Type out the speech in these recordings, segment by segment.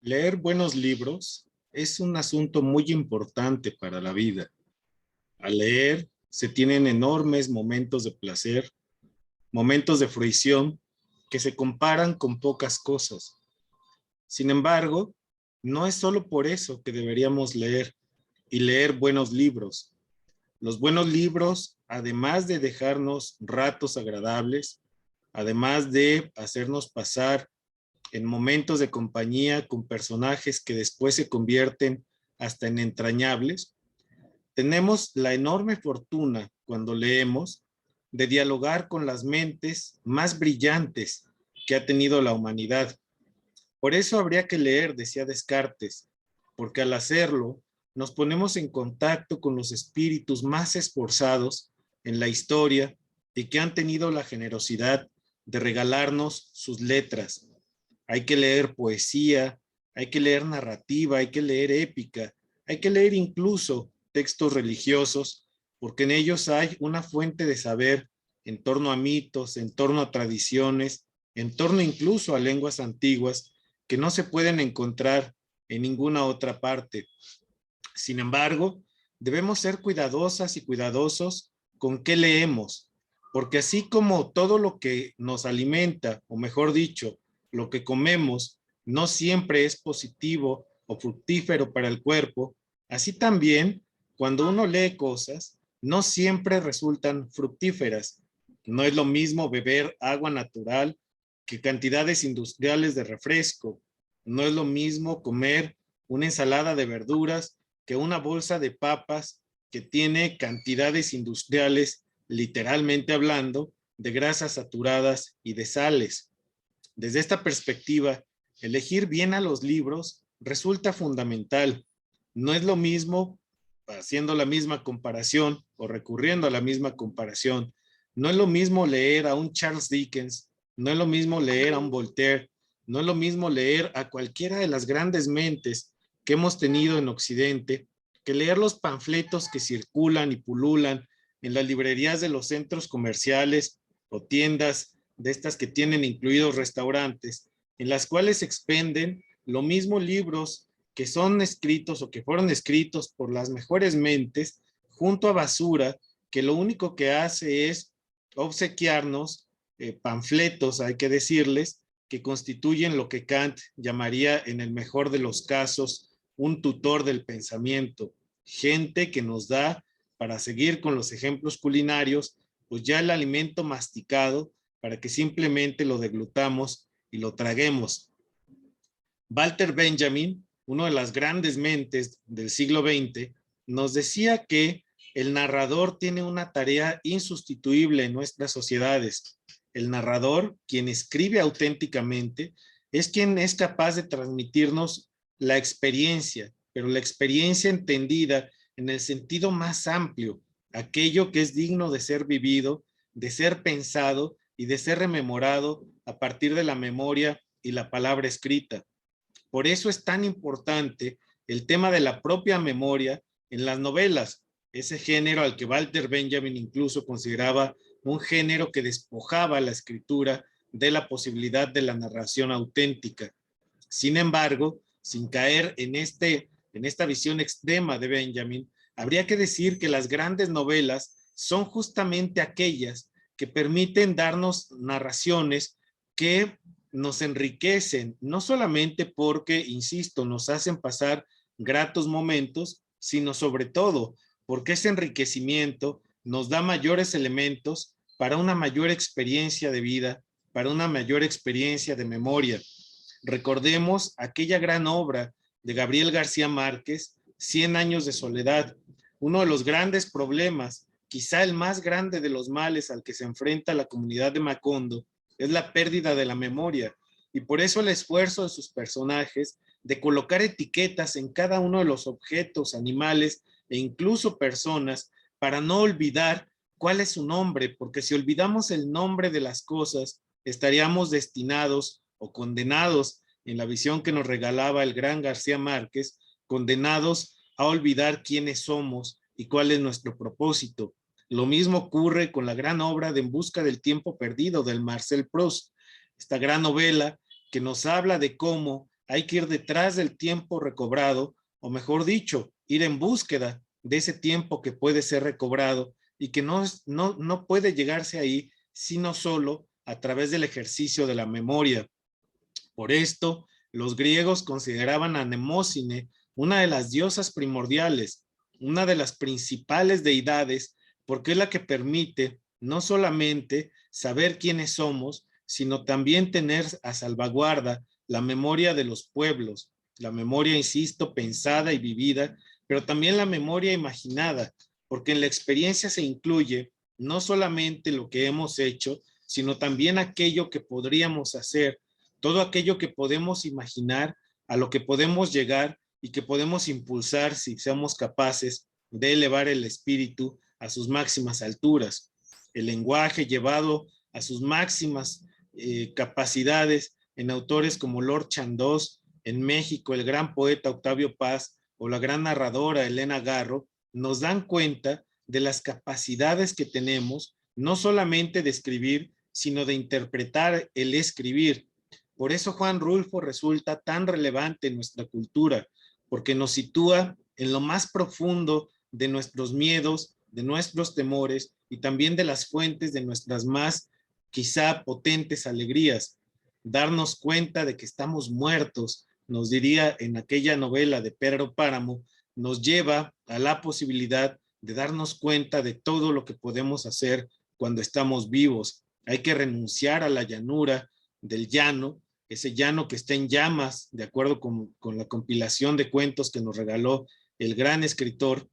Leer buenos libros es un asunto muy importante para la vida. Al leer se tienen enormes momentos de placer, momentos de fruición que se comparan con pocas cosas. Sin embargo, no es solo por eso que deberíamos leer y leer buenos libros. Los buenos libros, además de dejarnos ratos agradables, además de hacernos pasar en momentos de compañía con personajes que después se convierten hasta en entrañables, tenemos la enorme fortuna cuando leemos de dialogar con las mentes más brillantes que ha tenido la humanidad. Por eso habría que leer, decía Descartes, porque al hacerlo nos ponemos en contacto con los espíritus más esforzados en la historia y que han tenido la generosidad de regalarnos sus letras. Hay que leer poesía, hay que leer narrativa, hay que leer épica, hay que leer incluso textos religiosos, porque en ellos hay una fuente de saber en torno a mitos, en torno a tradiciones, en torno incluso a lenguas antiguas que no se pueden encontrar en ninguna otra parte. Sin embargo, debemos ser cuidadosas y cuidadosos con qué leemos, porque así como todo lo que nos alimenta, o mejor dicho, lo que comemos, no siempre es positivo o fructífero para el cuerpo, así también cuando uno lee cosas, no siempre resultan fructíferas. No es lo mismo beber agua natural que cantidades industriales de refresco. No es lo mismo comer una ensalada de verduras que una bolsa de papas que tiene cantidades industriales, literalmente hablando, de grasas saturadas y de sales. Desde esta perspectiva, elegir bien a los libros resulta fundamental. No es lo mismo, haciendo la misma comparación o recurriendo a la misma comparación, no es lo mismo leer a un Charles Dickens, no es lo mismo leer a un Voltaire, no es lo mismo leer a cualquiera de las grandes mentes que hemos tenido en Occidente, que leer los panfletos que circulan y pululan en las librerías de los centros comerciales o tiendas de estas que tienen incluidos restaurantes, en las cuales se expenden lo mismo libros que son escritos o que fueron escritos por las mejores mentes junto a basura que lo único que hace es obsequiarnos panfletos, hay que decirles, que constituyen lo que Kant llamaría en el mejor de los casos un tutor del pensamiento, gente que nos da, para seguir con los ejemplos culinarios, pues ya el alimento masticado para que simplemente lo deglutamos y lo traguemos. Walter Benjamin, uno de las grandes mentes del siglo XX, nos decía que el narrador tiene una tarea insustituible en nuestras sociedades. El narrador, quien escribe auténticamente, es quien es capaz de transmitirnos la experiencia, pero la experiencia entendida en el sentido más amplio, aquello que es digno de ser vivido, de ser pensado y de ser rememorado a partir de la memoria y la palabra escrita. Por eso es tan importante el tema de la propia memoria en las novelas, ese género al que Walter Benjamin incluso consideraba un género que despojaba la escritura de la posibilidad de la narración auténtica. Sin embargo, sin caer en esta visión extrema de Benjamin, habría que decir que las grandes novelas son justamente aquellas que permiten darnos narraciones que nos enriquecen, no solamente porque, insisto, nos hacen pasar gratos momentos, sino sobre todo porque ese enriquecimiento nos da mayores elementos para una mayor experiencia de vida, para una mayor experiencia de memoria. Recordemos aquella gran obra de Gabriel García Márquez, Cien años de soledad, uno de los grandes problemas, quizá el más grande de los males al que se enfrenta la comunidad de Macondo, es la pérdida de la memoria, y por eso el esfuerzo de sus personajes de colocar etiquetas en cada uno de los objetos, animales e incluso personas para no olvidar cuál es su nombre, porque si olvidamos el nombre de las cosas, estaríamos destinados o condenados, en la visión que nos regalaba el gran García Márquez, condenados a olvidar quiénes somos y cuál es nuestro propósito. Lo mismo ocurre con la gran obra de En busca del tiempo perdido del Marcel Proust, esta gran novela que nos habla de cómo hay que ir detrás del tiempo recobrado, o mejor dicho, ir en búsqueda de ese tiempo que puede ser recobrado y que no puede llegarse ahí sino solo a través del ejercicio de la memoria. Por esto, los griegos consideraban a Mnemósine una de las diosas primordiales, una de las principales deidades, porque es la que permite no solamente saber quiénes somos, sino también tener a salvaguarda la memoria de los pueblos, la memoria, insisto, pensada y vivida, pero también la memoria imaginada, porque en la experiencia se incluye no solamente lo que hemos hecho, sino también aquello que podríamos hacer, todo aquello que podemos imaginar, a lo que podemos llegar y que podemos impulsar si somos capaces de elevar el espíritu a sus máximas alturas. El lenguaje llevado a sus máximas capacidades en autores como Lord Chandos, en México el gran poeta Octavio Paz o la gran narradora Elena Garro, nos dan cuenta de las capacidades que tenemos, no solamente de escribir, sino de interpretar el escribir. Por eso Juan Rulfo resulta tan relevante en nuestra cultura, porque nos sitúa en lo más profundo de nuestros miedos, de nuestros temores y también de las fuentes de nuestras más quizá potentes alegrías. Darnos cuenta de que estamos muertos, nos diría en aquella novela de Pedro Páramo, nos lleva a la posibilidad de darnos cuenta de todo lo que podemos hacer cuando estamos vivos. Hay que renunciar a la llanura del llano, ese llano que está en llamas, de acuerdo con la compilación de cuentos que nos regaló el gran escritor,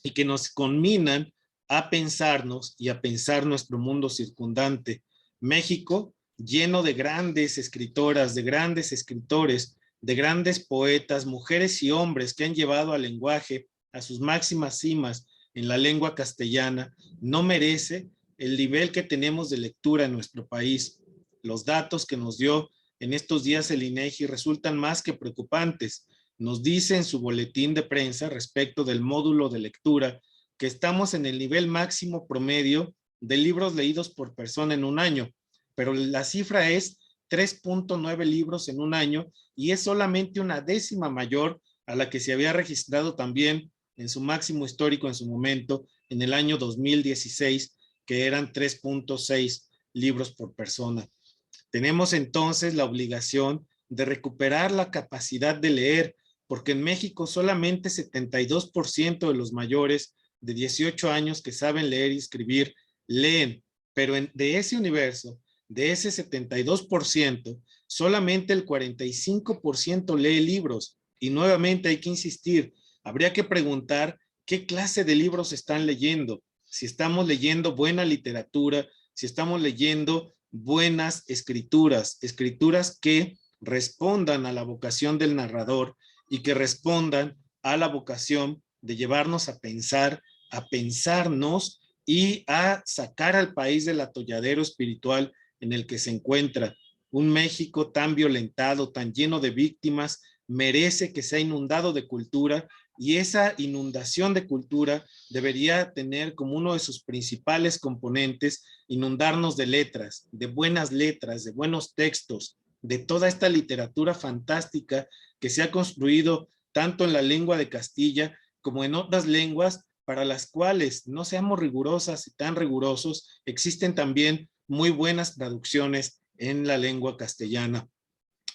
y que nos conminan a pensarnos y a pensar nuestro mundo circundante. México, lleno de grandes escritoras, de grandes escritores, de grandes poetas, mujeres y hombres que han llevado al lenguaje a sus máximas cimas en la lengua castellana, no merece el nivel que tenemos de lectura en nuestro país. Los datos que nos dio en estos días el INEGI resultan más que preocupantes. Nos dice en su boletín de prensa respecto del módulo de lectura que estamos en el nivel máximo promedio de libros leídos por persona en un año, pero la cifra es 3.9 libros en un año y es solamente una décima mayor a la que se había registrado también en su máximo histórico en su momento, en el año 2016, que eran 3.6 libros por persona. Tenemos entonces la obligación de recuperar la capacidad de leer, porque en México solamente 72% de los mayores de 18 años que saben leer y escribir leen, pero de ese universo, de ese 72%, solamente el 45% lee libros. Y nuevamente hay que insistir, habría que preguntar qué clase de libros están leyendo, si estamos leyendo buena literatura, si estamos leyendo buenas escrituras, escrituras que respondan a la vocación del narrador y que respondan a la vocación de llevarnos a pensar, a pensarnos y a sacar al país del atolladero espiritual en el que se encuentra. Un México tan violentado, tan lleno de víctimas, merece que sea inundado de cultura y esa inundación de cultura debería tener como uno de sus principales componentes inundarnos de letras, de buenos textos, de toda esta literatura fantástica que se ha construido tanto en la lengua de Castilla como en otras lenguas para las cuales no seamos rigurosas y tan rigurosos, existen también muy buenas traducciones en la lengua castellana.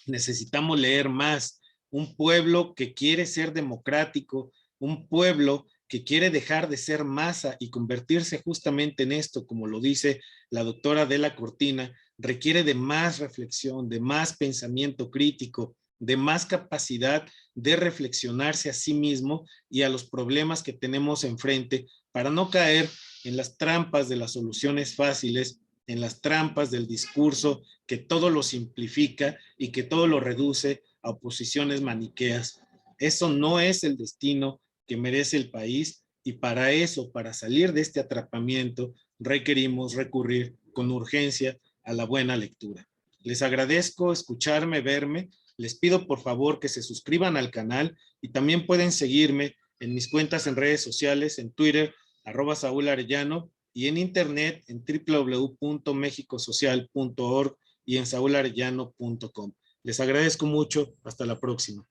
Necesitamos leer más. Un pueblo que quiere ser democrático, un pueblo que quiere dejar de ser masa y convertirse justamente en esto, como lo dice la doctora Adela Cortina, requiere de más reflexión, de más pensamiento crítico, de más capacidad de reflexionarse a sí mismo y a los problemas que tenemos enfrente para no caer en las trampas de las soluciones fáciles, en las trampas del discurso que todo lo simplifica y que todo lo reduce a oposiciones maniqueas. Eso no es el destino que merece el país y para eso, para salir de este atrapamiento, requerimos recurrir con urgencia a la buena lectura. Les agradezco escucharme, verme. Les pido por favor que se suscriban al canal y también pueden seguirme en mis cuentas en redes sociales, en Twitter, @SaúlArellano, y en internet en www.mexicosocial.org y en saularellano.com. Les agradezco mucho. Hasta la próxima.